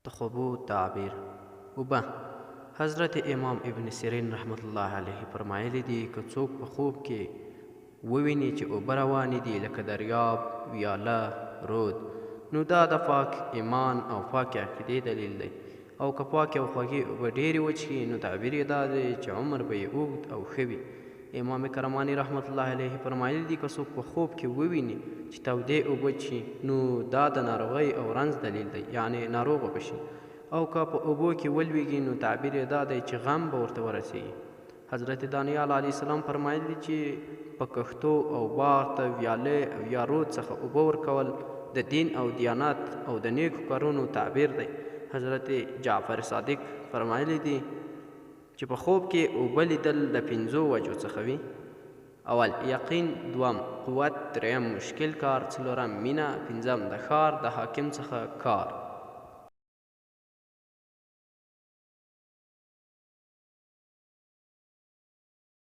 د خوبو تعبیر. اوبه. حضرت امام ابن سیرین رحمت الله علیه فرمایلی دي که څوک په خوب کې وویني چې اوبه روانې دي لکه دریاب، ویاله، رود، نو دا د پاک ایمان او پاک عقیدې دلیل دی. او که پاکې او خوږې اوبه ډېرې وڅښي نو تعبیر یې دا دی چې عمر به یې اوږد او ښه وي. امام کرماني رحمت الله علیه فرمایلی دي که څوک په خوب کې وویني چې تودې اوبه څښي نو دا د ناروغۍ او رنځ دلیل دی، یعنی ناروغه به شي. او که په اوبو کې ولویږي نو تعبیر یې دا دی چې غم به ورته ورسیږي. حضرت دانیال علیه السلام فرمایلی دي چې په کښتو او باغ ته ویالې او یا رود څخه اوبه ورکول د دین او دیانت او د نیکو کارونو تعبیر دی. حضرت جعفر صادق فرمایلی دي چې په خوب کې اوبه لیدل د 5 وجو څخه وي. اول یقین، دوم قوت، دریم مشکل کار، څلورم مینه، پنځم د ښار د حاکم څخه کار.